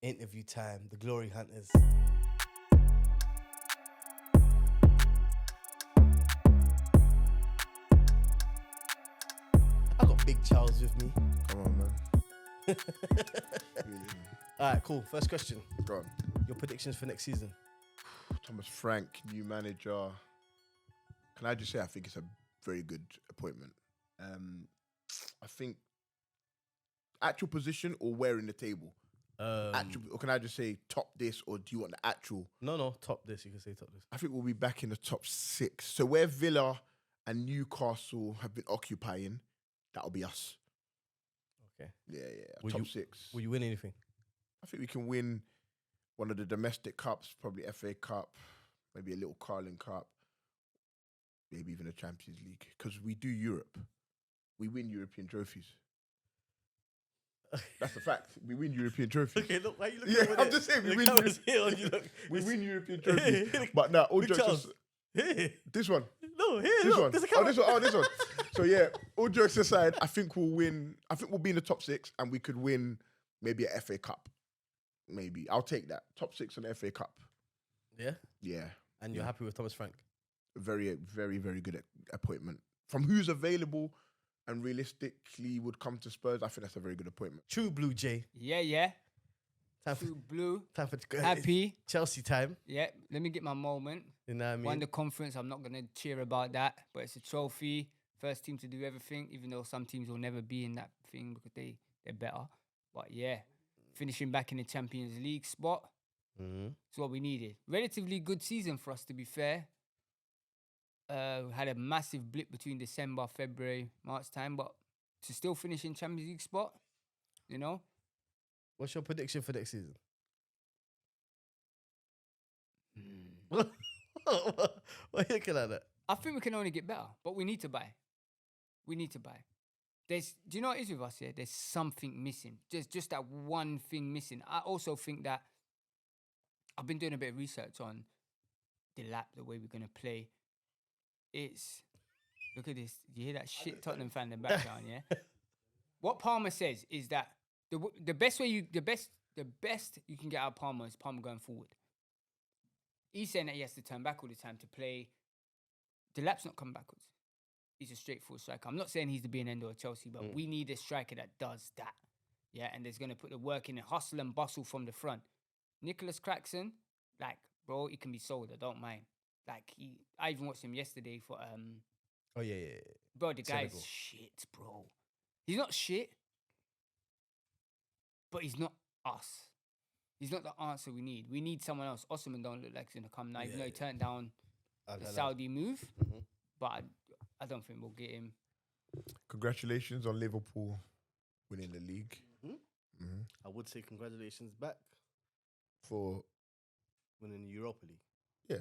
Interview time, the Glory Hunters. I got Big Charles with me. Come on, man. All right, cool. First question. Go on. Your predictions for next season? Thomas Frank, new manager. Can I just say I think it's a very good appointment. I think actual position or where in the table? Actual, or can I just say top this, or do you want the actual? No, top this. You can say top this. I think we'll be back in the top 6. So where Villa and Newcastle have been occupying, that'll be us. Okay. Yeah. Top 6. Will you win anything? I think we can win one of the domestic cups, probably FA Cup, maybe a little Carling Cup, maybe even a Champions League. Because we do Europe. We win European trophies. That's the fact. We win European trophies. Okay, look, why are you looking Yeah, I'm just saying, we win European trophies. But now, all jokes this one. No, here, This look, one. there's a camera. This one. So yeah, all jokes aside, I think we'll win. I think we'll be in the top 6 and we could win maybe a FA Cup. Maybe. I'll take that. Top 6 and FA Cup. Yeah? Yeah. And you're happy with Thomas Frank? Very, very, very good appointment. From who's available and realistically would come to Spurs, I think that's a very good appointment. True Blue Jay. Yeah. Time for, True blue. time for Happy. Chelsea time. Yeah, let me get my moment. You know what I mean? Won the conference. I'm not going to cheer about that, but it's a trophy. First team to do everything, even though some teams will never be in that thing because they're better. But yeah, finishing back in the Champions League spot. Mm-hmm. It's what we needed. Relatively good season for us, to be fair. Had a massive blip between December, February, March time, but to still finish in Champions League spot, you know. What's your prediction for next season? Hmm. Why are you looking at that? I think we can only get better, but we need to buy. Do you know what it is with us here? There's something missing. There's just that one thing missing. I also think that I've been doing a bit of research on the way we're going to play. Look at this. You hear that shit Tottenham fan in the background, yeah? What Palmer says is that the best you can get out of Palmer is Palmer going forward. He's saying that he has to turn back all the time to play. Delap's not coming backwards. He's a straightforward striker. I'm not saying he's the be and end all of Chelsea, but we need a striker that does that. Yeah, and there's going to put the work in and hustle and bustle from the front. Nicholas Craxon, like, bro, he can be sold. I don't mind. Like, I even watched him yesterday for... Oh, yeah. Bro, the guy's Senegal. shit, bro. He's not shit, but he's not us. He's not the answer we need. We need someone else. Osman don't look like he's going to come now, even though he turned down the Saudi move. Mm-hmm. But I don't think we'll get him. Congratulations on Liverpool winning the league. Mm-hmm. I would say congratulations back For, winning the Europa League. yeah.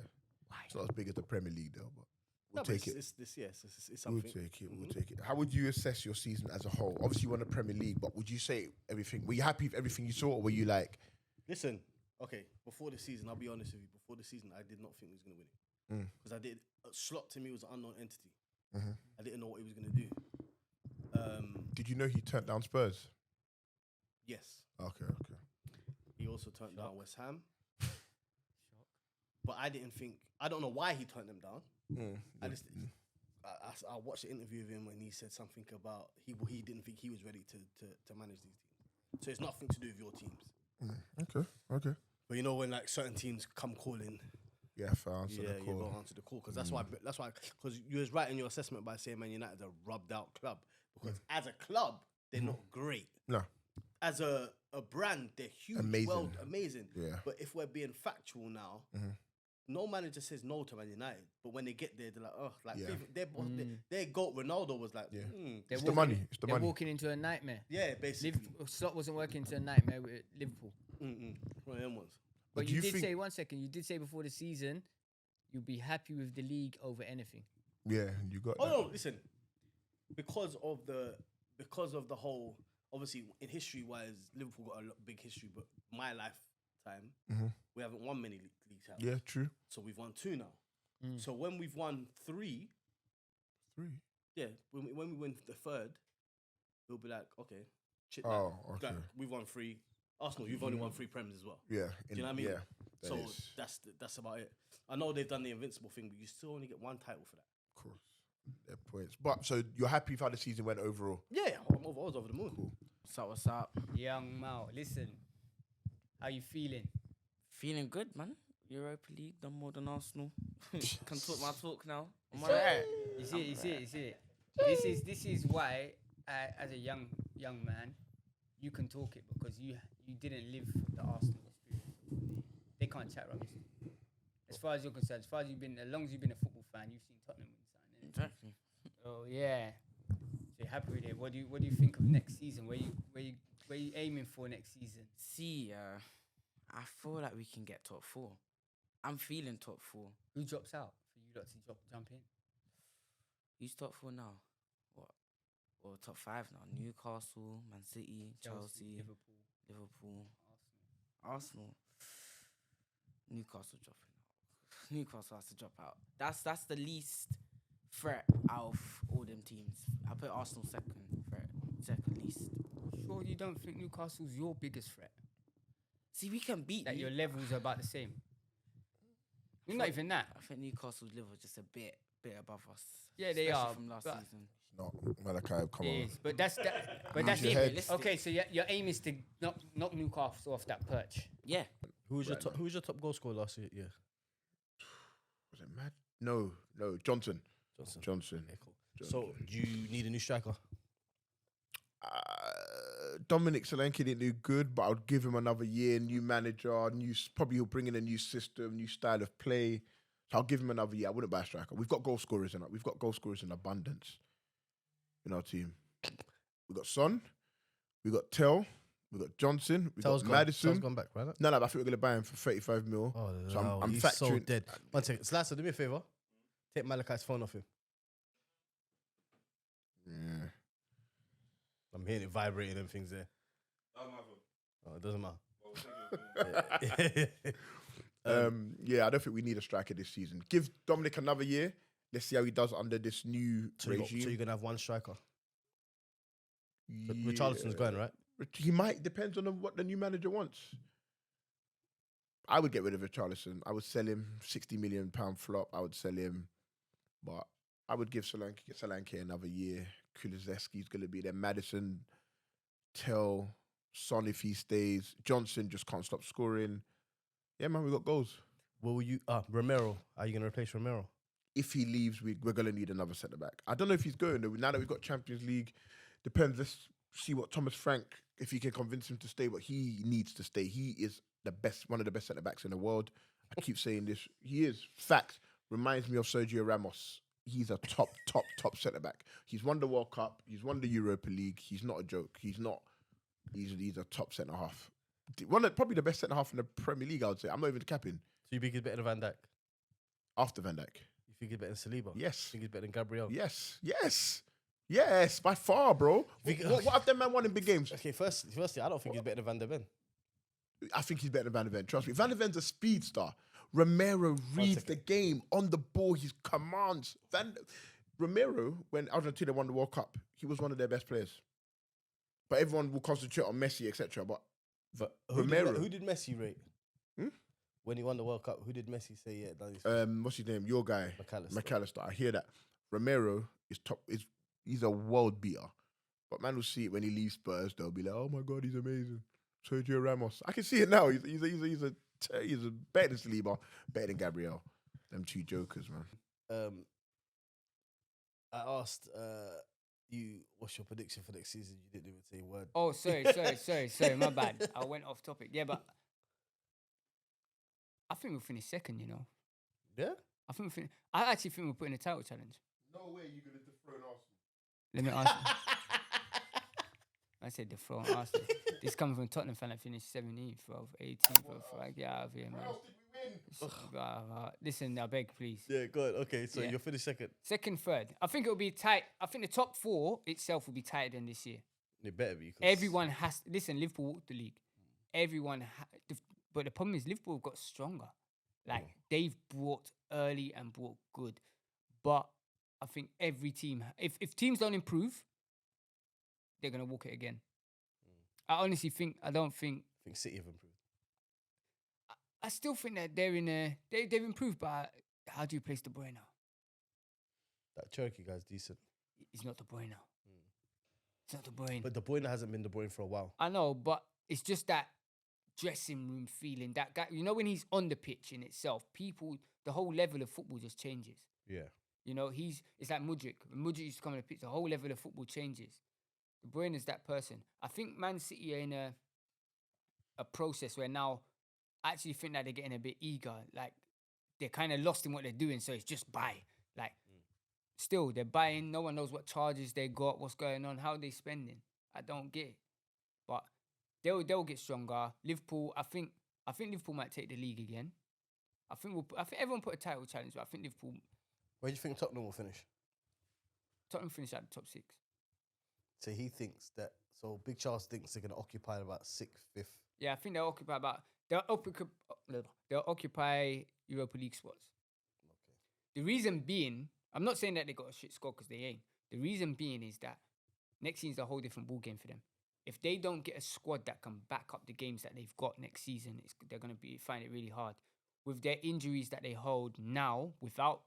It's not as big as the Premier League, though, but we'll take it. It's We'll something. take it. We'll take it. How would you assess your season as a whole? Obviously, you won the Premier League, but would you say everything? Were you happy with everything you saw, or were you like, Listen, okay, before the season, I'll be honest with you. Before the season, I did not think he was going to win it. Because Slot to me was an unknown entity. I didn't know what he was going to do. did you know he turned down Spurs? Yes. Okay. He also turned down West Ham. But I don't know why he turned them down. I watched the interview of him when he said something about he didn't think he was ready to manage these teams. So it's nothing to do with your teams. Okay. But you know when like certain teams come calling, Yeah, fair answer the you call. don't answer the call because that's why because you was right in your assessment by saying Man United's a rubbed out club because as a club they're not great. No. As a brand they're huge, Amazing. amazing. Yeah. But if we're being factual now, no manager says no to Man United. But when they get there, they're like, oh, like their GOAT Ronaldo was like, It's the money. It's the They're money. walking into a nightmare. yeah, basically. Slot wasn't working into a nightmare with Liverpool. One of them ones. But do you you did think- say, 1 second, you did say before the season, you'd be happy with the league over anything. Yeah, you got. Oh that. no, listen. Because of the whole, obviously in history wise, Liverpool got a big history, but my lifetime, we haven't won many league titles. Yeah, true. So we've won 2 now. So when we've won 3, yeah, when we win the 3rd, we'll be like, okay, chip that. Oh, okay. Like, we've won 3. Arsenal, you've only won 3 Prems as well. Yeah. Do you know what I mean? Yeah. that So is- that's about it. I know they've done the invincible thing, but you still only get 1 title for that. Of course. Their points. But so you're happy with how the season went overall? Yeah, I was over the moon. Cool. What's up? Young Mao, listen. How you feeling? Feeling good, man. Europa League, done more than Arsenal. Can talk my talk now. Am I right? You see it. This is why, as a young man, you can talk it because you didn't live the Arsenal experience. They can't chat rubbish. As far as you're concerned, as long as you've been a football fan, you've seen Tottenham win something. innit? Exactly. Oh yeah. So you're happy with it. What do you think of next season? Where you aiming for next season? See, I feel like we can get top 4. I'm feeling top 4. Who drops out for you lot to jump in? Who's top 4 now? What? Or top 5 now? Newcastle, Man City, Chelsea, Liverpool, Arsenal. Newcastle dropping out. Newcastle has to drop out. That's the least threat out of all them teams. I put Arsenal second least. Sure, you don't think Newcastle's your biggest threat? See, we can beat That New- your levels are about the same. You're not even that. I think Newcastle's level is just a bit above us. Yeah, they especially are, from last but- season. No, Malachi, come It on. is, but that's that. But Use that's your it. head. Realistic. Okay, so your aim is to knock Newcastle off that perch. Yeah. Who's your top goal scorer last year? Yeah, Was it Mad? No, Johnson. Johnson. Yeah, cool. So do you need a new striker? Dominic Solanke didn't do good, but I would give him another year. New manager, probably he'll bring in a new system, new style of play. So I'll give him another year. I wouldn't buy a striker. We've got goal scorers in abundance in our team. We've got Son, we've got Tell, we've got Johnson, we've got Madison. Tell's gone back, right? No, I think we're gonna buy him for 35 mil. Oh, So no, I'm he's factoring. so dead. 1 second. Slicer, do me a favor. Take Malachi's phone off him. Yeah. I'm hearing it vibrating and things there. Oh, it doesn't matter. Yeah, I don't think we need a striker this season. Give Dominic another year. Let's see how he does under this new So regime. you're gonna have 1 striker. Yeah. Richarlison's going, right? He might. Depends on what the new manager wants. I would get rid of Richarlison. I would sell him. £60 million flop. I would sell him. But I would give Solanke another year. Kulusevski's going to be there. Madison, Tell, Son if he stays. Johnson just can't stop scoring. Yeah, man, we got goals. Will you? Romero. Are you gonna replace Romero? If he leaves, we're going to need another centre-back. I don't know if he's going, though. Now that we've got Champions League, depends. Let's see what Thomas Frank, if he can convince him to stay, but he needs to stay. He is one of the best centre-backs in the world. I keep saying this. He is. Fact. Reminds me of Sergio Ramos. He's a top centre-back. He's won the World Cup. He's won the Europa League. He's not a joke. He's a top centre-half. Probably the best centre-half in the Premier League, I would say. I'm not even capping. So you think he's better than Van Dijk? After Van Dijk. You think he's better than Saliba? Yes. You think he's better than Gabriel? Yes, by far, bro. Think- What have them man won in big games? Okay, firstly, I don't think he's better than Van der Ven. I think he's better than Van der Ven. Trust me. Van der Ven's a speed star. Romero reads the game on the ball. He commands. Romero, when Argentina won the World Cup, he was one of their best players. But everyone will concentrate on Messi, etc. But Romero. Who did Messi rate? Hmm? When he won the World Cup, who did Messi say, yeah, that is What's his name? Your guy, McAllister. McAllister. I hear that. Romero is top. He's a world beater. But man will see it when he leaves Spurs. They'll be like, "Oh my God, he's amazing." Sergio Ramos. I can see it now. He's a better than Saliba, better than Gabriel. Them 2 jokers, man. I asked you what's your prediction for next season. You didn't even say a word. Oh, sorry, my bad. I went off topic. Yeah, but I think we'll finish second, you know. Yeah? I actually think we'll put in a title challenge. No way you're going to dethrone Arsenal. Let me ask you. I said the throne Arsenal. This coming from Tottenham fan that finished 17th, bro, 18th, bro. Like, get out of here, man. Listen, I beg, please. Yeah, good. Okay, so Yeah. you'll finish second. Second, third. I think it'll be tight. I think the top 4 itself will be tighter than this year. It better be. 'Cause Everyone has. Listen, Liverpool walked the league. Everyone. But the problem is Liverpool have got stronger. Like they've brought early and brought good. But I think every team, if teams don't improve, they're gonna walk it again. I honestly think. I don't think. think City have improved. I still think that they're in a they've improved, but how do you place De Bruyne now? That Cherokee guy's decent. He's not De Bruyne now. It's not De Bruyne. But De Bruyne hasn't been De Bruyne for a while. I know, but it's just that dressing room feeling. That guy, you know, when he's on the pitch in itself, the whole level of football just changes. Yeah. You know, it's like Mudryk. When Mudryk used to come on the pitch, the whole level of football changes. De Bruyne is that person. I think Man City are in a process where now I actually think that they're getting a bit eager. Like, they're kind of lost in what they're doing, so it's just buy. Like, still, they're buying. No one knows what charges they got, what's going on, how they spending. I don't get it. But they'll get stronger. Liverpool, I think Liverpool might take the league again. I think everyone put a title challenge, but I think Liverpool. Where do you think Tottenham will finish? Tottenham finish at the top 6. So he thinks that. So Big Charles thinks they're going to occupy about 6th, 5th. Yeah, I think they'll occupy Europa League spots. Okay. The reason being, I'm not saying that they got a shit squad because they ain't. The reason being is that next season's a whole different ball game for them. If they don't get a squad that can back up the games that they've got next season, they're going to find it really hard. With their injuries that they hold now, without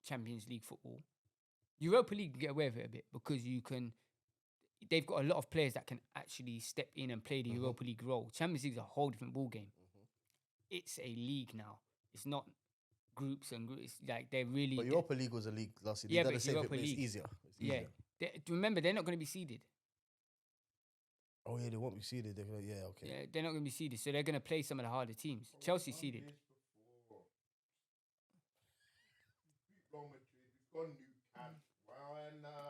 Champions League football, Europa League can get away with it a bit because they've got a lot of players that can actually step in and play the Europa League role. Champions League is a whole different ball game. It's a league now. It's not groups and groups. Like, they're really. But Europa League was a league last year. Yeah, They but it's done the same Europa thing, but League. it's easier. It's easier. Yeah. Remember, they're not going to be seeded. Oh yeah, they won't be seeded. They're gonna, yeah, okay. Yeah, they're not going to be seeded, so they're going to play some of the harder teams. Chelsea seeded.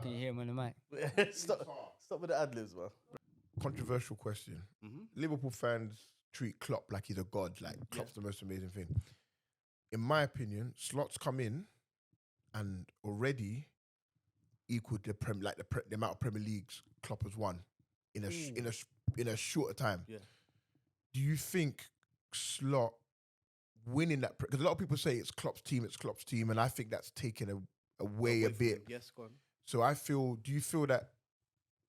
Can you hear him on the mic? Stop with the ad-libs, man. Controversial question. Liverpool fans treat Klopp like he's a god, like Klopp's the most amazing thing. In my opinion, Slot's come in and already equaled the amount of Premier Leagues Klopp has won in a shorter time. Yeah. Do you think Slot winning that? Because a lot of people say it's Klopp's team, and I think that's taken away a bit. Yes, go on. So do you feel that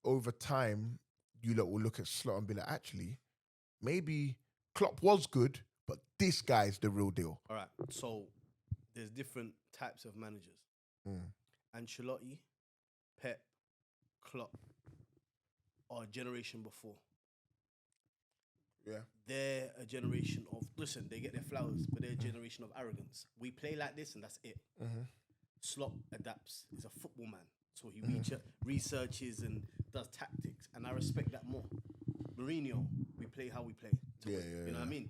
over time you lot will look at Slot and be like, actually, maybe Klopp was good, but this guy's the real deal? All right. So there's different types of managers. Ancelotti, Pep, Klopp are a generation before. Yeah. They're a generation of, listen, they get their flowers, but they're a generation of arrogance. We play like this and that's it. Slot adapts. He's a football man. So he researches and does tactics. And I respect that more. Mourinho, we play how we play. You know what I mean?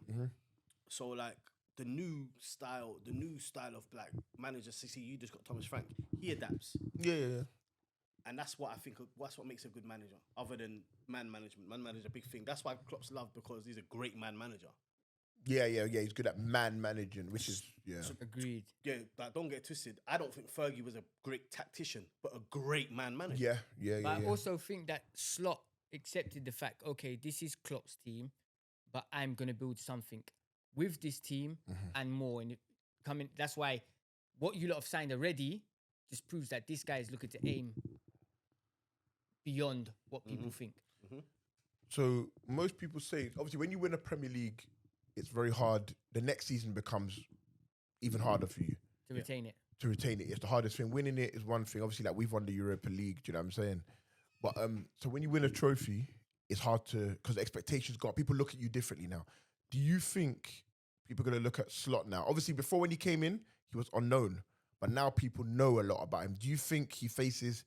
So like the new style of like manager, see, you just got Thomas Frank. He adapts. Yeah. And that's what I think. That's what makes a good manager, other than man management. Man manager, big thing. That's why Klopp's loved, because he's a great man manager. Yeah. He's good at man managing, which is Agreed. Yeah, like, don't get it twisted. I don't think Fergie was a great tactician, but a great man manager. Yeah. But I also think that Slot accepted the fact, okay, this is Klopp's team, but I'm gonna build something with this team and more. And that's why what you lot have signed already just proves that this guy is looking to aim beyond what people think. So most people say, obviously, when you win a Premier League, it's very hard. The next season becomes even harder for you To retain it. to retain it. It's the hardest thing. Winning it is one thing. Obviously, like we've won the Europa League. Do you know what I'm saying? But so when you win a trophy, it's hard to, because the expectations go up. People look at you differently now. Do you think people are going to look at Slot now? Obviously, before when he came in, he was unknown, but now people know a lot about him. Do you think he faces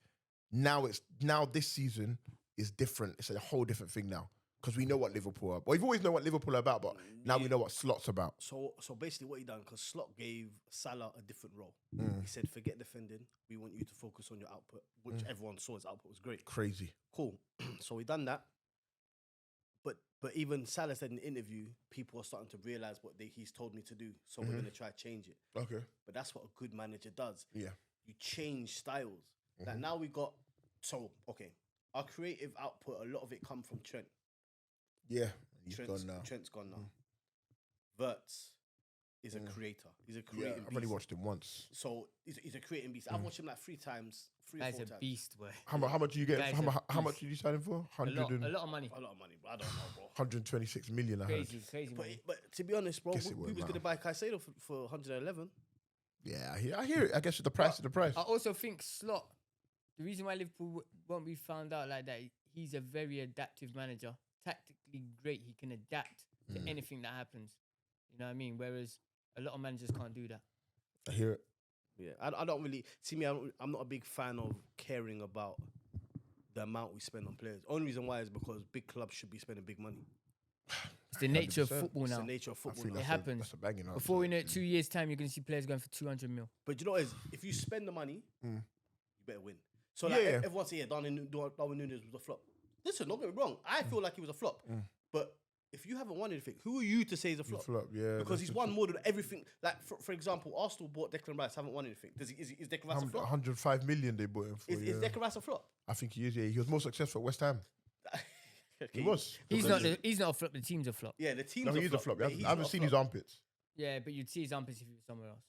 now this season is different? It's a whole different thing now. Because we know what Liverpool are. Well, we've always known what Liverpool are about, but now we know what Slot's about. So basically what he done, because Slot gave Salah a different role. He said, forget defending. We want you to focus on your output, which everyone saw his output was great. Crazy. Cool. So he done that. But even Salah said in the interview, people are starting to realise what he's told me to do. So we're going to try to change it. Okay. But that's what a good manager does. Yeah. You change styles. Like now we got, our creative output, a lot of it come from Trent. Yeah. He's gone now. Trent's gone now. Verts, is a creator. He's a Yeah, creating I've only beast. watched him once. So he's a creating beast. I've watched him like 3 times, 3 or Guy's 4 a times. beast, boy. How much do you get? Guy's How a much beast. did you sign him for? A lot of money. A lot of money, bro. I don't know, bro. 126 million. I heard. Crazy But, money. but to be honest, bro, Guess it we won't was going to matter. buy Caicedo for 111. Yeah, I hear it. I guess the price is the price. I also think Slot, the reason why Liverpool won't be found out like that, he's a very adaptive manager. Tactically great. He can adapt to anything that happens. You know what I mean? Whereas a lot of managers can't do that. I hear it. Yeah, I don't really see me. I'm not a big fan of caring about the amount we spend on players. Only reason why is because big clubs should be spending big money. It's the nature of 100%. football It's now. the nature of I football. think now. It happens. That's a banging answer. Before we know it, 2 years' time, you're going to see players going for 200 mil. But you know what is? If you spend the money, you better win. So Yeah, like yeah. everyone say, yeah, Darwin Núñez was a flop. Listen, don't get me wrong. I feel like he was a flop. But if you haven't won anything, who are you to say he's a flop? Flop, yeah. Because he's won more than everything. Like for example, Arsenal bought Declan Rice, haven't won anything. Is Declan Rice a flop? 105 million they bought him for. Is yeah. Declan Rice a flop? I think he is. Yeah, he was more successful at West Ham. He Okay. was. He's not a flop. The team's a flop. Yeah, the team's No, he is a flop. but I he's haven't not a seen his flop. armpits. Yeah, but you'd see his armpits if he was somewhere else.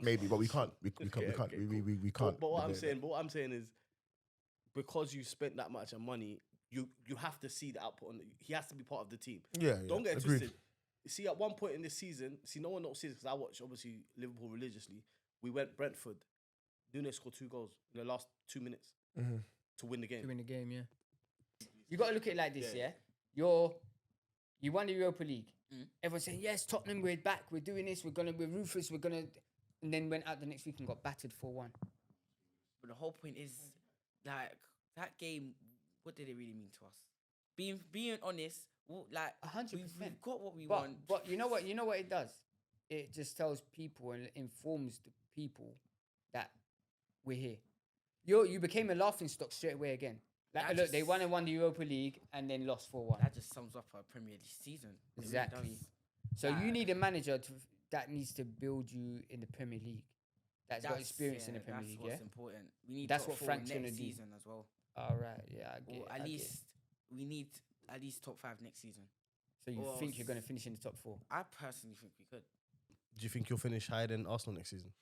Maybe, but we can't. We can't. Okay, We can't. okay, We can't. But what I'm negate saying is, because you spent that much of money, you have to see the output. He has to be part of the team. that. Yeah, Don't get it agreed. twisted. See, at one point in this season, no one knows this because I watch obviously Liverpool religiously. We went Brentford. Núñez scored 2 goals in the last 2 minutes to win the game. To win the game, yeah. You got to look at it like this, Yeah. yeah? You won the Europa League. Everyone's saying, yes, Tottenham, we're back, we're doing this, we're ruthless, and then went out the next week and got battered 4-1. But the whole point is, like, that game, what did it really mean to us? Being honest, like, 100%. we've got what we But want. you know what it does? It just tells people and informs the people that we're here. You became a laughing stock straight away again. Like, That look, they just- won the Europa League and then lost 4-1. That just sums up our Premier League season. It really Exactly. does. So you Like- need a manager that needs to build you in the Premier League. That's got experience in the Premier League, That's yeah? what's important. We need That's top what 4 Frank's next gonna do. season as well. All right, yeah, I get Or it, at I get least it. we need at least top 5 next season. So you or think you're going to else- finish in the top 4? I personally think we could. Do you think you'll finish higher than Arsenal next season?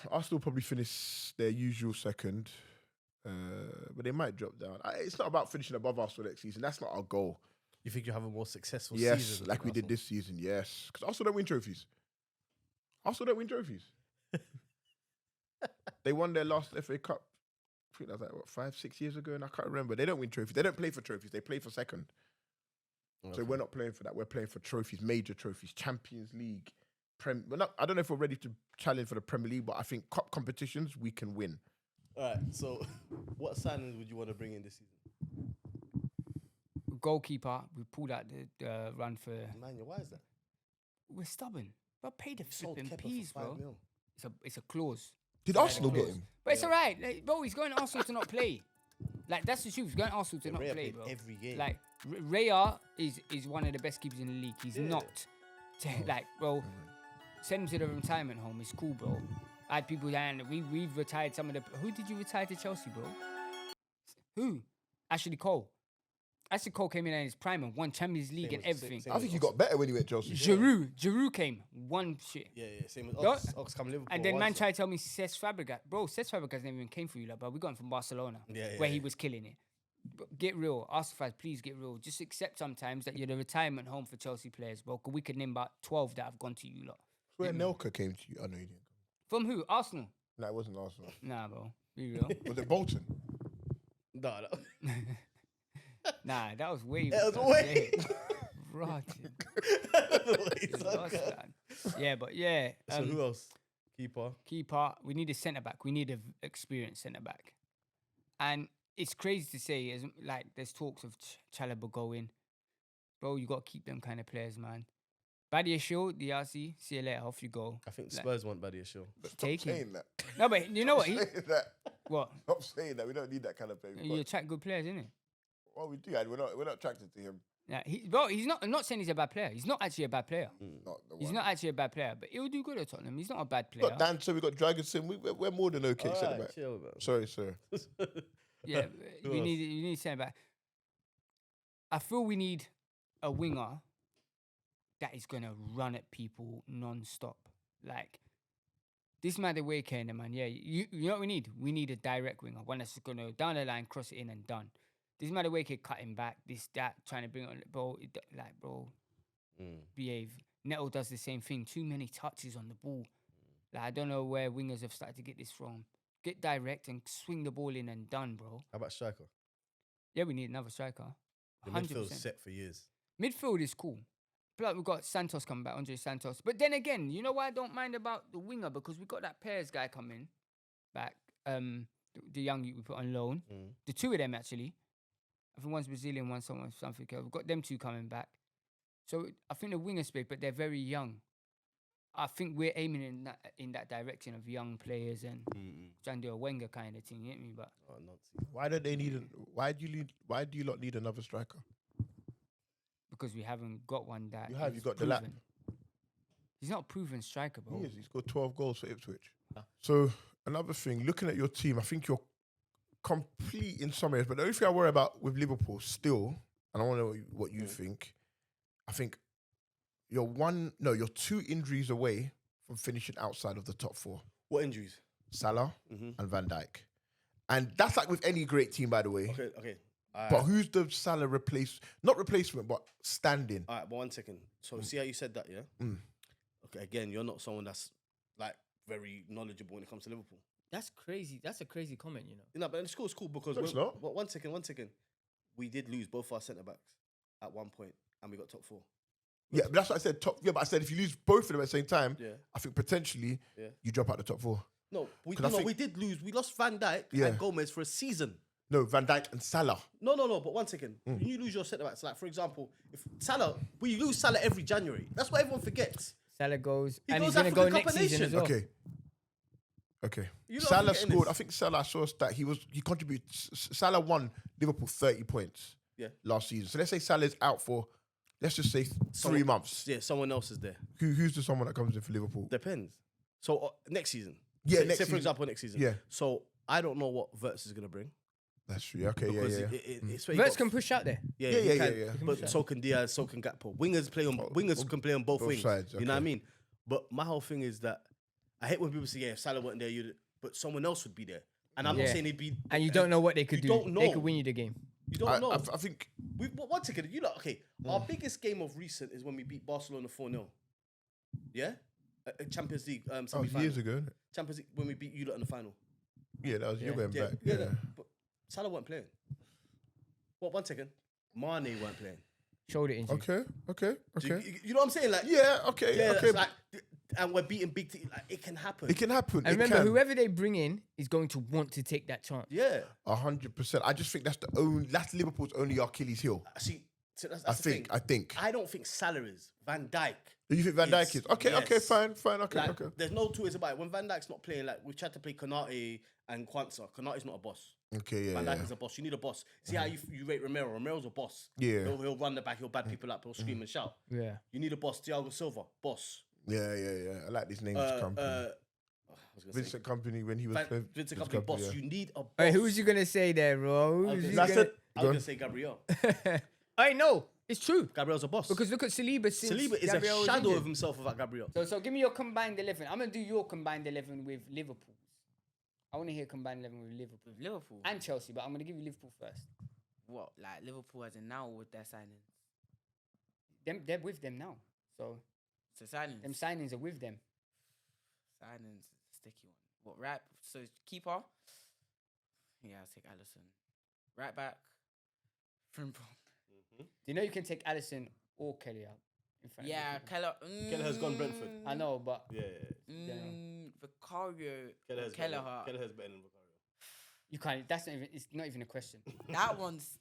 Arsenal probably finish their usual second, but they might drop down. It's not about finishing above Arsenal next season. That's not our goal. You think you'll have a more successful Yes, season? like we did this season. Yes, because Arsenal don't win trophies. Arsenal don't win trophies. They won their last FA Cup. I think that was like what 5-6 years ago, and I can't remember. They don't win trophies. They don't play for trophies. They play for second. So we're not playing for that. We're playing for trophies, major trophies, Champions League. We're not, I don't know if we're ready to challenge for the Premier League, but I think cup competitions we can win. All right. So, what signings would you want to bring in this season? Goalkeeper, we pulled out the run for. Man, why is that? We're stubborn. But pay the Sold flipping Kepa peas, for 5 bro. mil. It's a clause. Did Yeah, Arsenal the get clause. him? But it's all right, like, bro. He's going to Arsenal to not play. Like that's the truth. He's going to Arsenal to not Raya play, played bro. every game. Like Raya is one of the best keepers in the league. He's Yeah. not like, bro. Send him to the retirement home. It's cool, bro. I had people and we've retired some of the. Who did you retire to Chelsea, bro? Who? Ashley Cole. Ashley Cole came in at his prime and won Champions League Same and as- everything. same I think he got better when he went Chelsea. Giroud came, won shit. Yeah, same as Don't- Ox come Liverpool. And then man once. tried to tell me Cesc Fabregas. Bro, Cesc Fabregas never even came for you, like, bro. We got him from Barcelona, Yeah, where yeah. he was killing it. But get real. Arsenal fans, please get real. Just accept sometimes that you're the retirement home for Chelsea players, bro. 'Cause we could name about 12 that have gone to you, lot. Where Nelka came to you? I know he didn't. From who? Arsenal? No, it wasn't Arsenal. Nah, bro. Be real. Was it Bolton? No. Nah, that was way. That was way. Rotten. He's so Lost good. that. Yeah, but yeah. So who else? Keeper. Keeper, we need a centre back. We need an experienced centre back. And it's crazy to say, as like there's talks of Chalobah going. Bro, you got to keep them kind of players, man. Badia Show, DRC, see you later, off you go. I think Like- Spurs want Badia Shaw. Take him. Saying that. No, but you know what? Saying that. What? Stop saying that. We don't need that kind of player. You attract good players, innit? Well, we do. And we're not attracted to him. Yeah, bro, he's not. I'm not saying he's a bad player. He's not actually a bad player. Not the He's one. not actually a bad player, but he'll do good at Tottenham. He's not a bad player. Got Dancer, we got Dragonson. We're more than okay. Centre back. chill, man. Sorry, sir. Yeah, Who we else? need centre back. I feel we need a winger that is gonna run at people non-stop. Like this Madueke in the man, yeah. You know what we need? We need a direct winger, one that's gonna down the line, cross it in and done. This Madueke cutting back, this that trying to bring on bro, bro, behave. Neto does the same thing. Too many touches on the ball. Like I don't know where wingers have started to get this from. Get direct and swing the ball in and done, bro. How about striker? Yeah, we need another striker. The 100%. midfield's set for years. Midfield is cool. Plus, we've got Santos coming back, Andre Santos. But then again, you know why I don't mind about the winger? Because we got that Perez guy coming back. The young we put on loan. The two of them, actually. I think one's Brazilian, one's something else. We've got them two coming back. So I think the winger space, but they're very young. I think we're aiming in that direction of young players and trying to do a Wenger kind of thing, you get me? But Why don't they need? Why do you not need another striker? because we haven't got one that You have. is You got the lap. proven. He's not a proven striker, bro. He is. He's got 12 goals for Ipswich. So another thing, looking at your team, I think you're complete in some areas. But the only thing I worry about with Liverpool still, and I want to know what you think. I think you're 2 injuries away from finishing outside of the top 4. What injuries? Salah and Van Dijk. And that's like with any great team, by the way. Okay. But who's the Salah not replacement, but stand-in? All right, but 1 second. So see how you said that, yeah? Okay, again, you're not someone that's like very knowledgeable when it comes to Liverpool. That's crazy. That's a crazy comment, you know. You know, but it's cool because No, it's not. 1 second. We did lose both our centre backs at one point, and we got top 4. Yeah, but that's what I said. But I said if you lose both of them at the same time, Yeah. I think potentially you drop out the top 4. No, we 'Cause I think- we did lose. We lost Van Dijk Yeah. and Gomez for a season. No, Van Dijk and Salah. No. But 1 second. When you lose your centre backs, like for example, if Salah, we lose Salah every January. That's what everyone forgets. Salah goes, He and goes he's going to African go Cup next of season as Nations. well. Okay. You lot Salah forgetting scored. this. I think Salah saw us that he contributed. Salah won Liverpool 30 points. Yeah. Last season. So let's say Salah's out for, let's just say 3 months. Yeah, someone else is there. Who's the someone that comes in for Liverpool? Depends. So next season. Yeah, say, next say for season. example, next season. Yeah. So I don't know what Verts is gonna bring That's true. Okay. because Yeah. it's where you Verts got- can push out there. Yeah, Yeah, he yeah, can, yeah, yeah. But so can Diaz, so can Gakpo. Wingers can play on both wings. sides, You know what I okay. mean? But my whole thing is that I hate when people say, "Yeah, if Salah wasn't there, but someone else would be there." And I'm not Yeah. saying he'd be. And you don't know what they could You do. don't They know. could win you the game. You don't know. I think. One second, you know, okay. Our biggest game of recent is when we beat Barcelona 4-0. Yeah, Champions League That was semi-final. years ago, isn't it? Champions League when we beat you lot in the final. Yeah, that was you're going Yeah, back. yeah. Yeah. But Salah weren't playing. Well, 1 second. Mane weren't playing. Shoulder injury. Okay. Do you know what I'm saying? Like, Yeah. Okay. yeah, Okay. like, and we're beating big teams. Like, it can happen. It can happen. And It remember, can. whoever they bring in is going to want to take that chance. Yeah. 100%. I just think that's Liverpool's only Achilles heel. See, so that's I the thing. think. I don't think Salah is. Van Dijk. You think Van Dijk Yes, is? Okay. yes. Okay. Fine. Okay. Like, Okay. there's no two ways about it. When Van Dijk's not playing, like we've tried to play Konate and Kwanzaa. Konate's not a boss. Okay. Yeah. Van Dijk Yeah. is a boss. You need a boss. See how you rate Romero. Romero's a boss. Yeah. He'll run the back. He'll bad people up. He'll scream and shout. Yeah. You need a boss. Thiago Silva, boss. Yeah. I like these names. Company. I was gonna say, Vincent Company when he was playing. Vincent Company, boss. yeah. You need a boss. Hey, who's you gonna say there, bro? I was Who's you gonna gonna- say- I was gonna say Gabriel. I know it's true Gabriel's a boss. because look at Saliba. Since Saliba is Gabriel a was shadow injured. of himself without Gabriel. So give me your combined 11. I'm gonna do your combined 11 with Liverpool. I want to hear combined 11 with Liverpool With Liverpool. and Chelsea, but I'm gonna give you Liverpool first. What, like Liverpool as in now with their signings? They're with them now, so So signings. them signings are with them. Signings, sticky one. What, right? So keeper? Yeah, I'll take Allison. Right back? Frimpong. Do you know you can take Allison or Kelly out? In front of Yeah, Liverpool? Keller. Keller has gone Brentford. I know, but Yeah. Vicario. Keller has Kelleher. better than Vicario. you can't. That's not even. It's not even a question. That one's.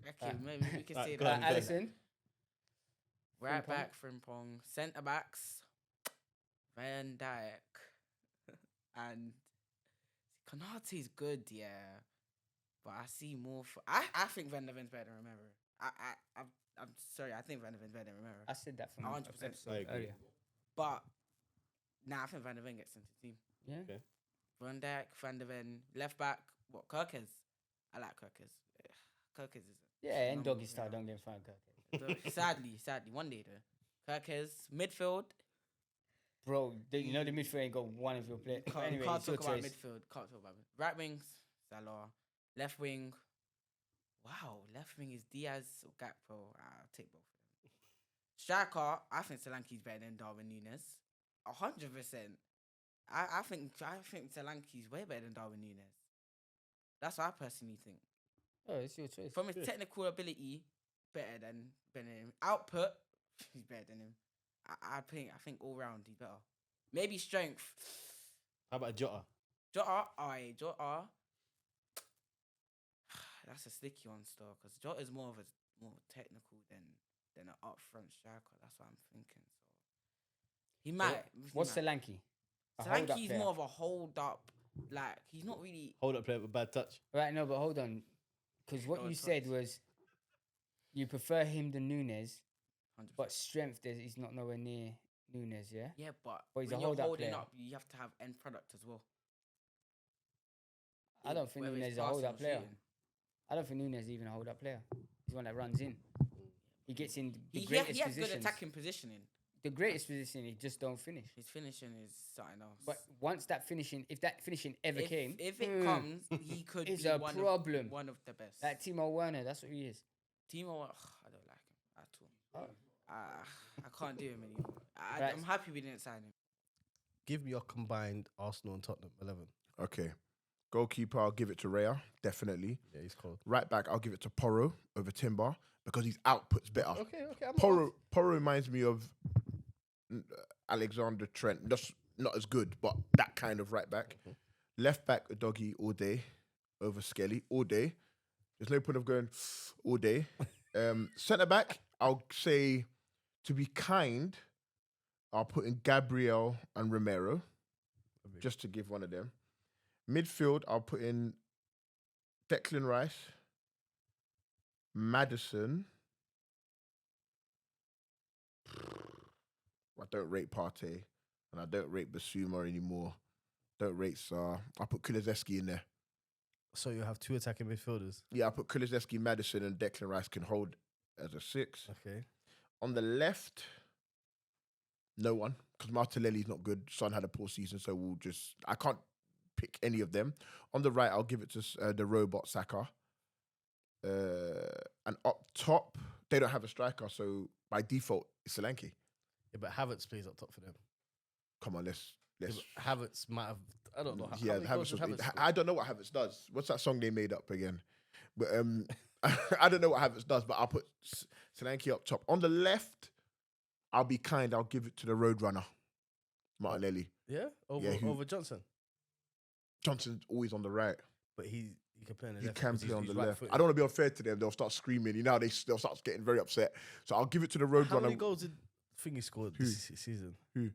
Okay, maybe we can say go that. on, go on. Allison. Right Frimpong. back, Frimpong. Centre backs, Van Dijk. And Konate's good, yeah. But I see more for. I think Van der Ven's better than Romero. I'm sorry, I think Van der Ven's better than Romero. I said that from 100%. I episode agree. earlier. But nah, I think Van der Ven gets into the team. Yeah. Okay. Van Dijk, Van der Ven, left back. What, Kirkes? I like Kirkes. Kirkes is. Yeah, and Number- doggy style. yeah. Don't get fine. Sadly, one day though. Kirkers, midfield. Bro, you know the midfield ain't got one of your players. Anyway, Can't it's your talk about choice. midfield. Can't talk about midfield. Right wing, Salah. Left wing. Wow, left wing is Diaz or Gakpo. I'll take both of them. Striker, I think Solanke's better than Darwin Núñez. 100%. I think Solanke's way better than Darwin Núñez. That's what I personally think. Oh, it's your choice. From his technical ability, better than him. Output, he's better than him. I think all round he's better. Maybe strength. How about Jota? Jota. That's a sticky one still, because Jota is more technical than an up front striker. That's what I'm thinking. So he might. What's Solanke? Solanke's more of a hold up. Like, he's not really. Hold up player with a bad touch. Right, no, but hold on. Because what you said was you prefer him than Núñez, 100%. but strength, he's not nowhere near Núñez, yeah? Yeah, but he's when a you're hold-up holding player. up, you have to have end product as well. I don't think Whether Núñez it's is a hold-up passing or player. shooting. I don't think Núñez is even a hold-up player. He's one that runs in. He gets in the He greatest has good positions. attacking positioning. The greatest position, he just don't finish. His finishing is something else. But once that finishing, if that finishing ever came, if it comes, he could it's be a one problem. one of the best. Like Timo Werner, that's what he is. Timo, I don't like him at all. I can't do him anymore. Right. I'm happy we didn't sign him. Give me your combined Arsenal and Tottenham 11. Okay. Goalkeeper, I'll give it to Raya, definitely. Yeah, he's cold. Right back, I'll give it to Porro over Timber because his output's better. Okay. Porro reminds me of Alexander Trent. Just not as good, but that kind of right back. Okay. Left back, Doggy all day over Skelly all day. There's no point of going all day. Centre back, I'll say, to be kind, I'll put in Gabriel and Romero, just to give one of them. Midfield, I'll put in Declan Rice, Maddison. I don't rate Partey, and I don't rate Basuma anymore. Don't rate Sarr. I'll put Kulusevski in there. So you have two attacking midfielders. Yeah, I'll put Kulusevski, Maddison, and Declan Rice can hold as a 6. Okay. On the left, no one, because Martinelli's not good. Son had a poor season, so I can't pick any of them. On the right, I'll give it to the robot Saka. And up top, they don't have a striker, so by default, it's Solanke. Yeah, but Havertz plays up top for them. Come on, let's. Yeah, but Havertz might have. I don't know. Yeah, how many goals Havertz. did Havertz score? I don't know what Havertz does. What's that song they made up again? But I don't know what Havertz does. But I'll put Solanke up top. On the left, I'll be kind. I'll give it to the Roadrunner, Martinelli. Yeah, over Johnson. Johnson's always on the right. But he can play on the He left. can because play on he's the left. right-footed. I don't want to be unfair to them. They'll start screaming. You know, they'll start getting very upset. So I'll give it to the Roadrunner. How many goals did Thingy scored Who? this season? Who?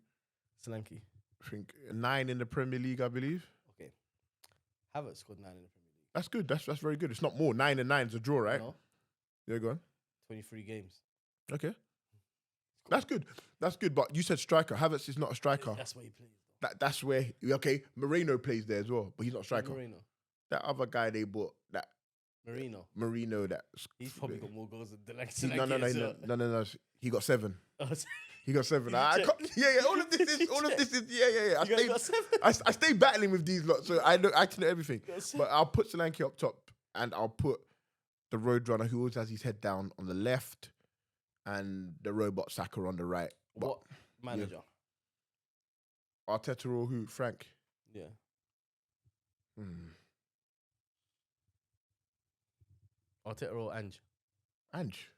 Solanke. I think 9 in the Premier League, I believe. Okay. Havertz scored 9 in the Premier League. That's good. That's very good. It's not more. 9 and 9 is a draw, right? No, Yeah, go on. 23 games. Okay. That's good. That's good. But you said striker. Havertz is not a striker. That's what he plays. That's where. Okay, Moreno plays there as well, but he's not a striker. Marino. That other guy they bought, that Marino, that He's probably got more goals than Solanke. No. He got 7. No. He got 7. You I check. can't, yeah. All of this is. Yeah. You guys got 7? I stay battling with these lots, so I can know everything. Got 7. But I'll put Solanke up top, and I'll put the Roadrunner, who always has his head down, on the left, and the robot Saka on the right. But What manager? Arteta or who? Frank. Yeah. Arteta or Ange.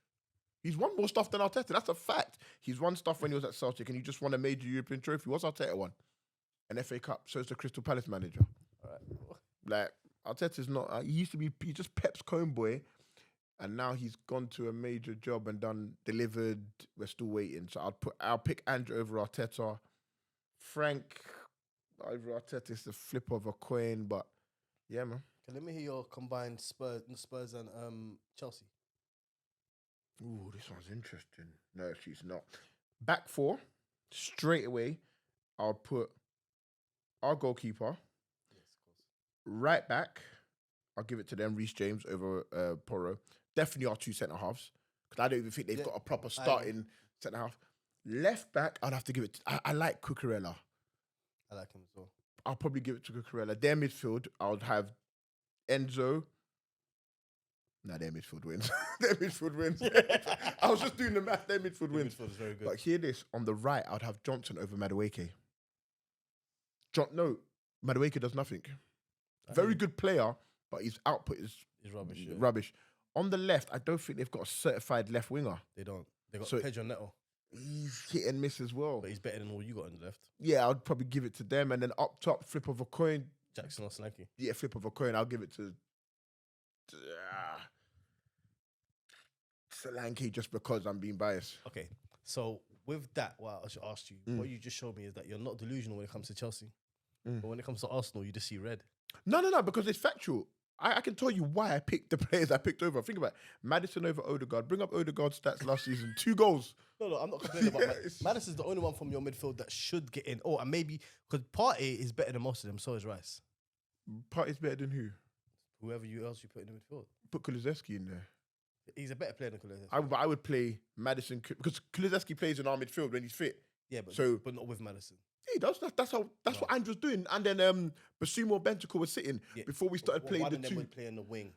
He's won more stuff than Arteta. That's a fact. He's won stuff when he was at Celtic, and he just won a major European trophy. What's Arteta won? An FA Cup. So it's the Crystal Palace manager. All right. Like, Arteta's not. He used to be. He just Pep's comb boy, and now he's gone to a major job and delivered. We're still waiting. So I'll pick Andrew over Arteta. Frank over Arteta is the flip of a coin, but yeah, man. Okay, let me hear your combined Spurs and Chelsea. Ooh, this one's interesting. No, she's not. Back 4, straight away, I'll put our goalkeeper. Yes, of course. Right back, I'll give it to them, Reece James over Porro. Definitely our 2 centre halves, because I don't even think they've got a proper starting centre half. Left back, I'd have to give it. I like Cucurella. I like him as well. I'll probably give it to Cucurella. Their midfield, I would have Enzo. Nah, their midfield wins. Their midfield wins. I was just doing the math. Their midfield wins. Midfield is very good. But hear this: on the right, I'd have Johnson over Madueke. No, Madueke does nothing. Very good player, but his output is He's rubbish. Yeah. rubbish. On the left, I don't think they've got a certified left winger. They don't. They got So- Pedro Neto, He's hit and miss as well. but he's better than all you got on the left. Yeah, I'd probably give it to them. And then up top, flip of a coin. Jackson or Slanky. Yeah, flip of a coin. I'll give it to Solanke just because I'm being biased. Okay, so with that, what I should ask you, what you just showed me is that you're not delusional when it comes to Chelsea, but when it comes to Arsenal, you just see red. No, because it's factual. I can tell you why I picked the players I picked over. Think about it. Madison over Odegaard. Bring up Odegaard's stats last season. 2 goals. No, I'm not complaining about Yes. Madison's the only one from your midfield that should get in. Oh, and maybe because Partey is better than most of them, so is Rice. Partey's better than who? Whoever else you put in the midfield, Put Kulusevski in there. he's a better player than Kulusevski. I would play Madison because Kulusevski plays in our midfield when he's fit. Yeah, but So- not with Madison. He does. That's what Andrew's doing. And then Basumo Bentancur was sitting Yeah. before we started playing One the of them two. would play in the wing.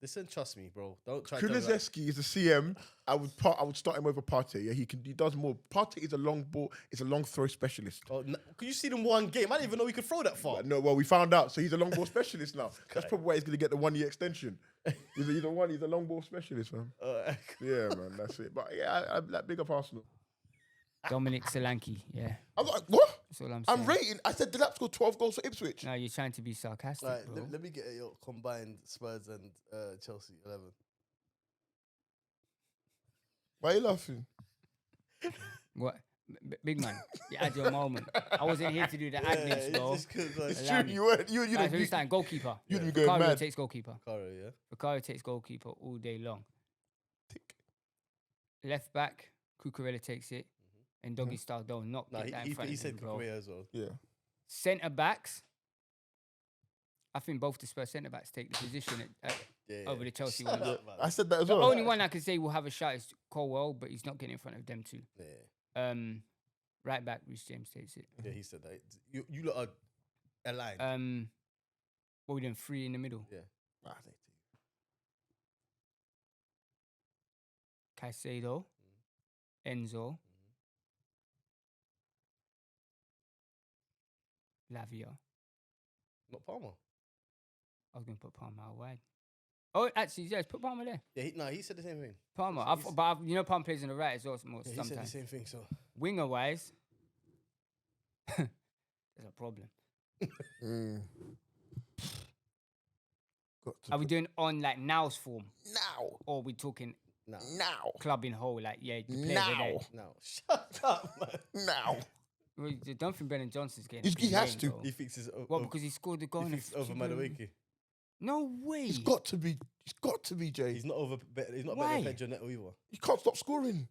Listen, trust me, bro. Don't try. Kulusevski is a CM. I would start him over Partey. Yeah, he does more. Partey is a long ball. Is a long throw specialist. Could you see them one game? I didn't even know he could throw that far. But no, well, we found out. So he's a long ball specialist now. That's probably why he's going to get the 1-year extension. He's a long ball specialist, man. Yeah, man, that's it. But yeah, I like big up Arsenal. Dominic Solanke. Yeah, I'm like, what? that's all I'm saying. I'm rating. I said Delap scored 12 goals for Ipswich. No, you're trying to be sarcastic, Right, bro. let me get your combined Spurs and Chelsea 11. Why are you laughing? What? Big man, you had your moment. I wasn't here to do the ad-libs, bro. It's Allow true. me. You weren't. You Guys, didn't. understand? Goalkeeper. You'd be going Vicario mad. takes goalkeeper. Caro, yeah. Vicario takes goalkeeper all day long. Left back, Cucurella takes it. And doggy style, don't knock No, get that in front he of said him, bro. Korea as well. Yeah. Centre backs. I think both the Spurs centre backs take the position over the Chelsea Shut ones. up, man. I said that as The well. only one I can say will have a shot is Colwell, but he's not getting in front of them two. Yeah, Right back, Reece James takes it. yeah, he said that. You lot are aligned. What we doing? 3 in the middle. Yeah. Caicedo, Enzo, Lavia. Not Palmer. I was going to put Palmer out wide. Oh, actually, yes, put Palmer there. Yeah, he said the same thing. Palmer. He's- You know Palmer plays on the right as well Yeah, he said the sometimes. same thing. So Winger wise, there's a problem. Are we doing on like now's form? Now. Or are we talking Now. club in whole? Like, yeah, the players are there. Now. no, shut up, man. Now. Well, I don't think Brennan Johnson's getting He a big has name, to. though. He thinks it's What, because he scored the goal in he the thinks over fucking- Madueke. No way. He's got to be. He's got to be, Jay. He's not over. He's not Why? better than Pedro Neto either. He can't stop scoring.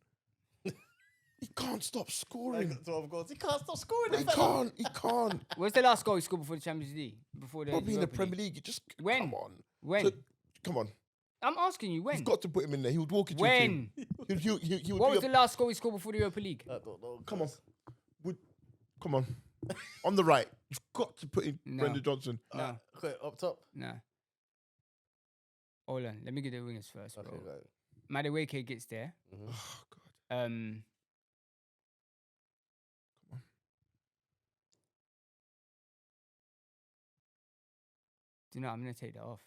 He can't stop He scoring. got 12 goals. He can't stop scoring. He the fella. can't. He can't. What's the last goal he scored before the Champions League? Before the Probably in the Europa Premier League? League. You just When? come on. When? So- come on. I'm asking you when. You've got to put him in there. He would walk into a When? team. He would What be was the last goal he scored before the Europa League? I don't know. Come on. Come on. On the right. You've got to put in No. Brendan Johnson. No, Okay, up top. no. Hold on, let me get the wingers first, Okay, bro. right. Madueke gets there. Mhm. Oh, God. Do you know, I'm going to take that off.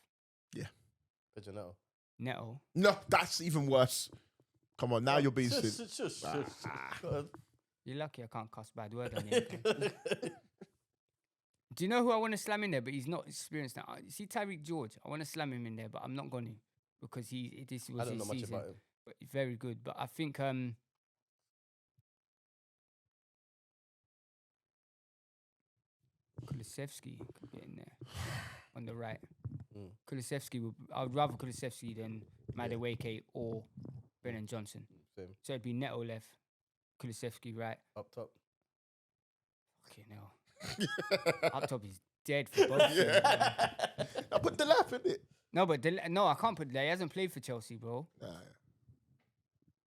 Pedro Neto. Neto. No, that's even worse. Come on. Now you're being Shush, silly. shush, shush, shush. Go on. You're lucky I can't cuss bad word on you. Do you know who I want to slam in there, but he's not experienced now? See Tyreek George? I want to slam him in there, but I'm not going to because this was I don't his know much season. about him. But he's very good. But I think Kulusevski could get in there on the right. Mm. Kulusevski I would rather Kulusevski than Madueke or Brennan Johnson. Same. So it'd be Neto left, Kulusevski right. Up top. Okay, no. Up top is dead for both of them. I put the lap in it. No, but no, I can't put that. He hasn't played for Chelsea, bro.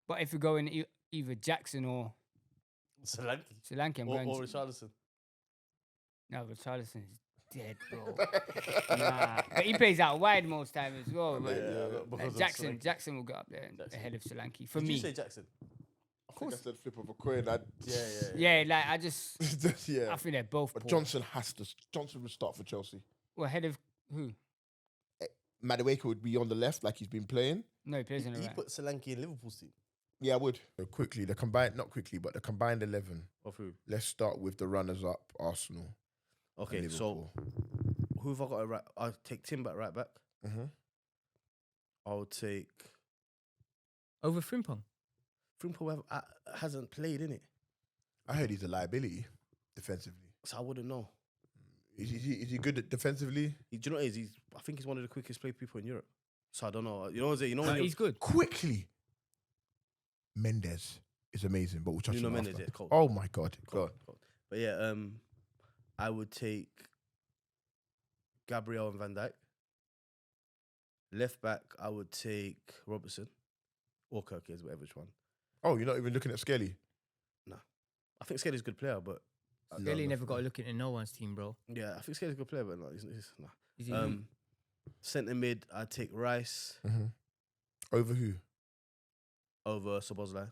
But if you're going either Jackson or Solanke I'm or going. Richarlison. No, Richarlison is dead, bro. Nah, but he plays out wide most time as well. Because of Jackson, Solanke. Jackson will go up there Jackson. ahead of Solanke for Did me. you say Jackson? Of course. I said flip of a coin. Yeah, like I just, Yeah. I think they're both. But poor. Johnson would start for Chelsea. Well, ahead of who? Madueke would be on the left, like he's been playing. No, he plays on the He right. put Solanke in Liverpool's team. Yeah, I would. So quickly, not quickly, but the combined 11. Of who? Let's start with the runners-up, Arsenal. Okay, and so Liverpool. who have I got? I'll take Timber right back. Mm-hmm. I'll take Over Frimpong. Frimpong. Hasn't played in it, I heard he's a liability defensively. so I wouldn't know. Is he good at defensively? Do you know what it is? I think he's one of the quickest play people in Europe. So I don't know. You know what I'm saying? You know No, when he's good. Quickly. Mendes is amazing, but we'll touch Nuno on Mendes, after. yeah, cold. Oh my God. God. But yeah, I would take Gabriel and Van Dijk. Left back, I would take Robertson or Kirkes, whatever which one. Oh, you're not even looking at Skelly? I think Skelly's a good player, but Skelly never got a look into no one's team, bro. yeah, I think Skelly's a good player, but no, he's nah. Is he elite? Centre mid, I take Rice Mm-hmm. Over who? over Szoboszlai,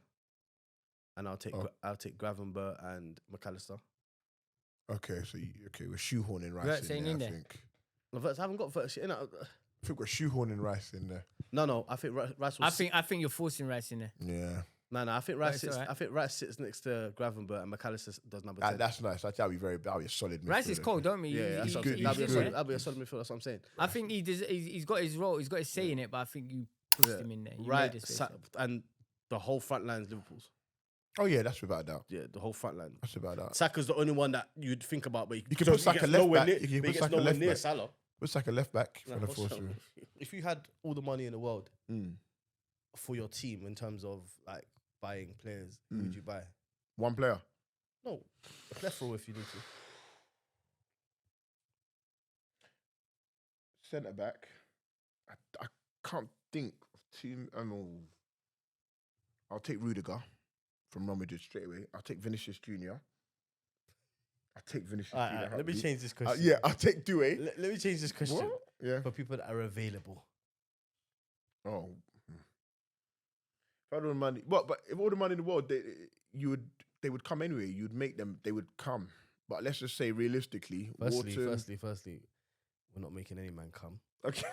and I'll take Oh. I'll take Gravenberch and McAllister. Okay, so we're shoehorning Rice Verts ain't in in there, I there. think. No, Verts, I haven't got Verts in. I think we're shoehorning Rice in there. No, I think Rice was. I think you're forcing Rice in there. Yeah. No, I think Rice That's sits. alright. I think Rice sits next to Gravenberch and McAllister does number 10. That's nice. That'll be a solid midfielder. Rice is cold, don't we? Yeah, that's what I'm saying. good, That'll be a he's solid. good. That'll be a solid midfield. That's what I'm saying. I think he's got his role. He's got his say in it, but I think you pushed Yeah. him in there. You Right, made his space. and the whole front line's Liverpool's. Oh yeah, that's without a doubt. Yeah, the whole front line. That's without a doubt. Saka's the only one that you'd think about, but You can put Saka gets left nowhere back. near- You can but he put gets Saka nowhere left near back. Salah. What's like a left back Nah, for the what's force? up? If you had all the money in the world Mm. for your team in terms of like buying players, who would you buy? One player. No, a plethora if you need to. Centre back. I can't think of two. I'll take Rudiger from Real Madrid straight away. I'll take Vinicius Junior. I'll take Vinicius Junior. Let me heartbeat. change this question. Yeah, I'll take Doué. Let me change this question What? Yeah. for people that are available. Oh. If I had all the money, but if all the money in the world, they would come anyway. You'd make them. They would come. But let's just say realistically, Wharton. Firstly, we're not making any man come. Okay.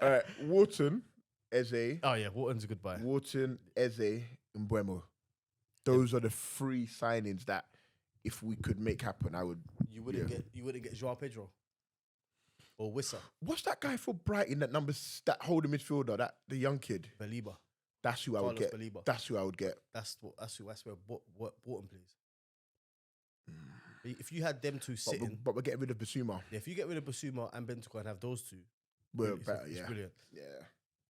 All right, Wharton, Eze, Oh yeah, Wharton's a good buy. Wharton, Eze, and Buemo. Those are the three signings that, if we could make happen, I would. You wouldn't get Joao Pedro or Wissa, What's that guy for Brighton? That holding midfielder, the young kid. Baliba. That's who I would Carlos get. Baliba. That's who I would get. That's where Wharton plays. If you had them two sitting, But we're getting rid of Basuma. if you get rid of Basuma and Bentancur and have those two, We're it's better, it's yeah. brilliant. Yeah.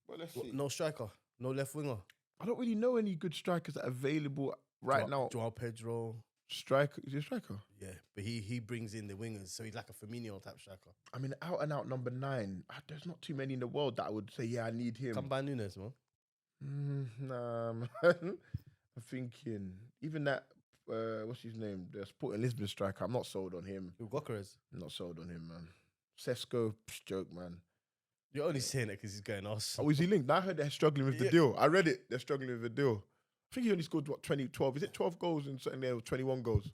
Well, let's see. No striker, no left winger. I don't really know any good strikers that are available right now. Joao Pedro, Striker? Is he a striker? yeah, but he brings in the wingers, so he's like a Firmino type striker. I mean, out and out number 9. There's not too many in the world that I would say, yeah, I need him. Come by Nunes, man. Nah, man. I'm thinking, even that, what's his name? The Sporting Lisbon striker. I'm not sold on him. Who Gokeres? I'm not sold on him, man. Sesko, joke, man. You're only saying it because he's going us. Oh, is he linked? I heard they're struggling with the Yeah. deal. I read it. They're struggling with the deal. I think he only scored, 12? Is it 12 goals and something there, 21 goals?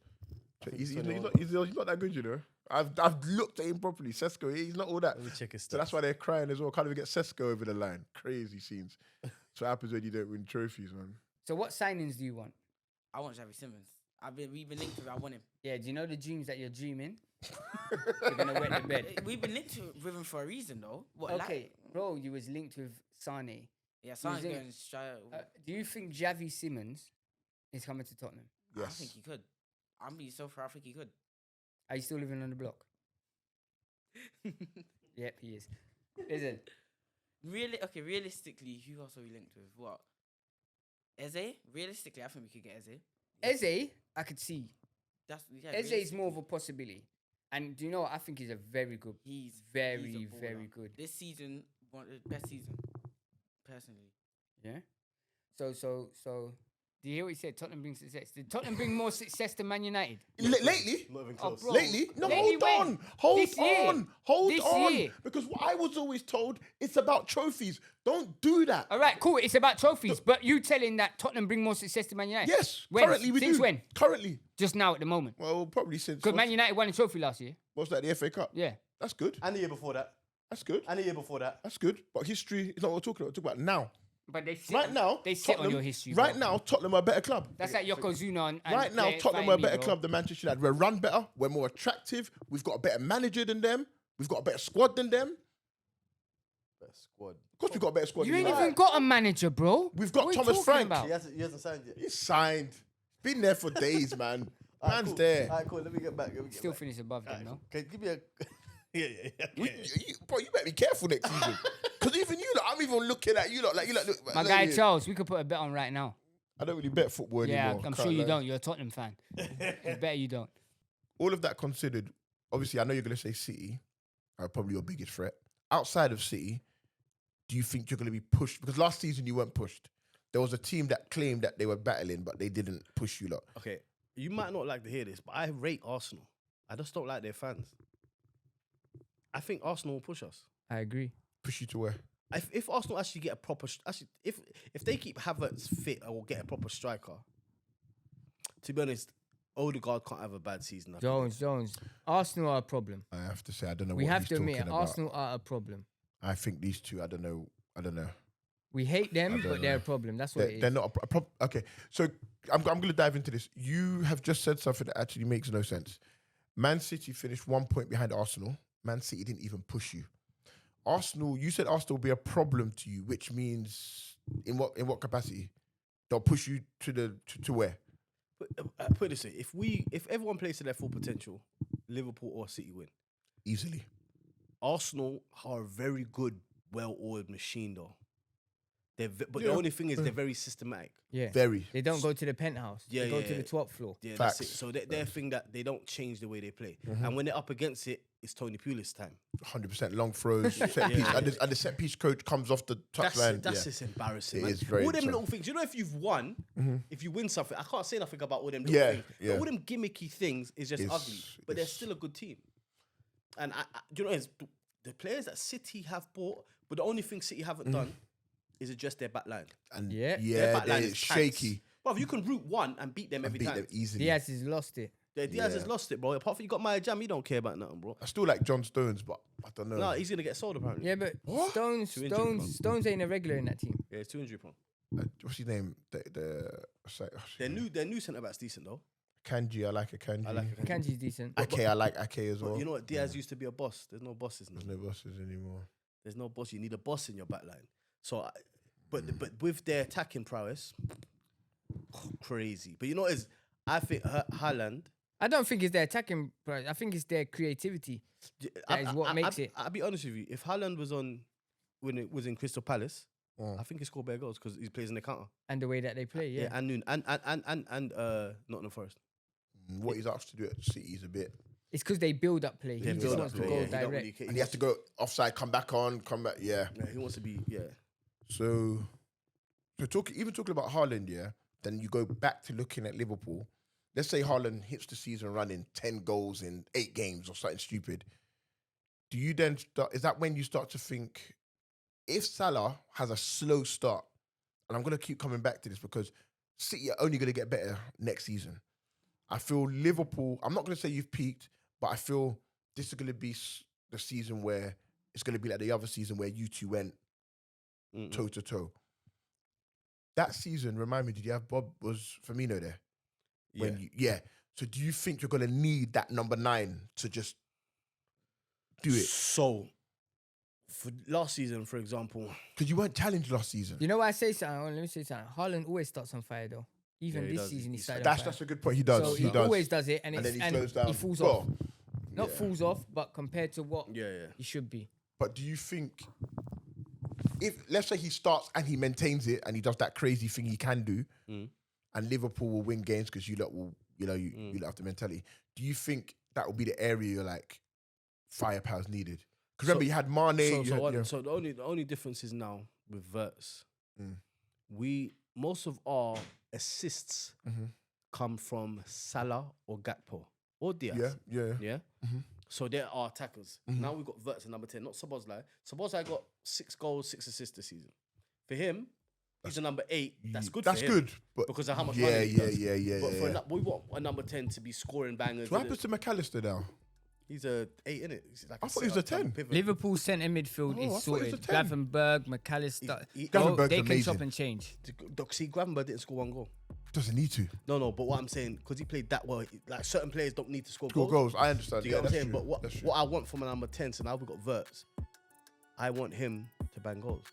think He's it's not 21. he's not that good, you know. I've looked at him properly. Sesko, he's not all that. Let me check his So that's stats. why they're crying as well. Can't even get Sesko over the line. Crazy scenes. So what happens when you don't win trophies, man. So what signings do you want? I want Xavi Simmons. We've been linked to it. I want him. Yeah, do you know the dreams that you're dreaming? You're gonna wet the bed. We've been linked with him for a reason, though. What? Okay, bro, you was linked with Sane. Yeah, someone's linked- going straight. Do you think Javi Simmons is coming to Tottenham? I Yes. think he could. I'm being so far. I think he could. Are you still living on the block? Yep, he is. Listen, Realistically, who else are we linked with? What? Eze? Realistically, I think we could get Eze. Eze, I could see. That's yeah. Eze is more of a possibility. And do you know what? I think he's a very good. He's very, a baller. very good. This season, one of the best season, personally. Yeah. So. Do you hear what he said? Tottenham brings success. Did Tottenham bring more success than Man United? Lately? Not even Oh, close. bro. Lately? No, Lately hold on. when? Hold This year. on. Hold This on. year. Because what I was always told, it's about trophies. Don't do that. All right, cool. It's about trophies, but you telling that Tottenham bring more success than Man United? Yes, When? currently we Since do. when? Currently. Just now at the moment. Well, probably since. Because Man United won a trophy last year. What's that, the FA Cup? Yeah. That's good. And the year before that. That's good. And the year before that. That's good. But history is not what we're talking about. We're talking about now. But they sit Right now, they sit on Tottenham- your history. Right bro. now, Tottenham are a better club. That's like Yokozuna and Right now, players Tottenham fighting are a me, better bro. club than Manchester United. We're run better. We're more attractive. We've got a better manager than them. We've got a better squad than them. Best squad. Of course, we've got a better squad. You than ain't them. even got a manager, bro. We've got What are you Thomas talking Frank. about? He hasn't signed yet. He's signed. Been there for days, man. Alright, Man's cool. there. All right, cool. Let me get back. Still finish above them, no? Okay, give me a. yeah. Bro, you better be careful next season. Because even you lot, I'm even looking at you lot. Like, you lot, look, My look guy here. Charles, we could put a bet on right now. I don't really bet football Yeah, anymore. I'm can't sure you lie. don't. You're a Tottenham fan. I bet you don't. All of that considered, obviously, I know you're going to say City are probably your biggest threat. Outside of City, do you think you're going to be pushed? Because last season you weren't pushed. There was a team that claimed that they were battling, but they didn't push you lot. Okay, you might not like to hear this, but I rate Arsenal. I just don't like their fans. I think Arsenal will push us. I agree. Push you to where? If Arsenal actually get a proper, if they keep Havertz fit or get a proper striker, to be honest, Odegaard can't have a bad season. I think. Jones. Arsenal are a problem. I have to say, I don't know We what have he's to admit, talking about. Arsenal are a problem. I think these two, I don't know. We hate them, don't but they're a know. problem. That's what it They're is. not a problem. Okay, so I'm going to dive into this. You have just said something that actually makes no sense. Man City finished 1 point behind Arsenal. Man City didn't even push you. Arsenal, you said Arsenal will be a problem to you, which means in what capacity? They'll push you to where? Put it this way: if everyone plays to their full potential, Liverpool or City win. Easily. Arsenal are a very good, well-oiled machine, though. But Yeah. the only thing is they're very systematic. Yeah. Very. They don't go to the penthouse. Yeah, they go yeah, to the yeah. 12th floor. Yeah, Facts. that's it. So their thing that they don't change the way they play, and when they're up against it, it's Tony Pulis' time. 100% long throws, set piece, yeah. and the set piece coach comes off the touchline. That's yeah. just embarrassing. It Man. is very all them so. little things. You know, if you've won, if you win something, I can't say nothing about all them little Yeah, things. yeah. All them gimmicky things is just ugly, but they're still a good team. And you know, the players that City have bought, but the only thing City haven't done is address their back line. And Yeah. Their back line they're is shaky. Bro, you can root one and beat them And every beat time. them easily. Diaz has lost it. Diaz has lost it, bro. Apart from you got Maya Jam, you don't care about nothing, bro. I still like John Stones, but I don't know. No, he's gonna get sold apparently. Yeah, but What? Stones ain't a regular in that team. Yeah, it's 200 prone. What's his name? Their new centre back's decent though. Kanji, I like a Kanji. I like it. Kanji's decent. Ake, I like Ake as But well. you know what? Diaz used to be a boss. There's no bosses now. There's no bosses anymore. There's no boss. You need a boss in your back line. So, but with their attacking prowess, crazy. But you know what is? I think Haaland. I don't think it's their attacking price. I think it's their creativity. That is what makes it. I'll be honest with you. If Haaland was on when it was in Crystal Palace, I think he scored better goals because he plays in the counter. And the way that they play, yeah. And Noon and Nottingham Forest. What he's asked to do at City is a bit. It's because they build up play. Yeah, He build just up wants to play, go yeah. He don't direct. really care. And he has to go offside, come back on, come back. Yeah. Yeah, he wants to be. Yeah. So talking about Haaland, yeah, then you go back to looking at Liverpool. Let's say Haaland hits the season running 10 goals in 8 games or something stupid. Do you then start, is that when you start to think, if Salah has a slow start, and I'm going to keep coming back to this because City are only going to get better next season. I feel Liverpool, I'm not going to say you've peaked, but I feel this is going to be the season where it's going to be like the other season where you two went toe to toe. That season, remind me, did you have was Firmino there? Yeah. So do you think you're going to need that number 9 to just do it? So, for last season, for example, Because you weren't challenged last season. You know why I say something? Let me say something. Haaland always starts on fire, though. Even Yeah, he this does. season, he He started on fire. That's a good point. He does. So he he does. always does it, and, And it's, then he slows down. he falls Bro, off. Not falls off, but compared to what yeah. he should be. But do you think, if let's say he starts and he maintains it and he does that crazy thing he can do, and Liverpool will win games because you lot will, you lot have the mentality. Do you think that will be the area you're like firepower's needed. Because remember, you had Mane. So the only difference is now with Verts, most of our assists come from Salah or Gakpo or Diaz. Yeah. So there are attackers. Now we've got Verts at number 10, not Szoboszlai. Szoboszlai got 6 goals, 6 assists this season. For him, he's a number 8. That's good. That's for him good, but because of how much money he does. Yeah. But we want a number 10 to be scoring bangers. So what happens to McAllister now? He's a 8, innit? He's like I thought he was a 10. Liverpool centre midfield is sorted. Gravenberg, McAllister. Gravenberg's They can amazing. chop and change. See, Gravenberg didn't score 1 goal. Doesn't need to No, but what I'm saying, because he played that well, like certain players don't need to score score goals. goals. I understand. Do you get what I'm saying? True. But That's true. what I want from a number 10, so now we've got Verts. I want him to bang goals.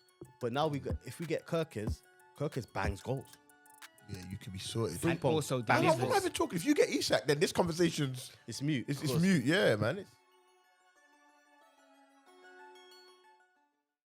But now if we get Kirkes bangs goals. Yeah, you can be sorted. And also Bang. I'm not even talking. If you get Isak, then this conversation's It's mute. it's mute. Yeah, man.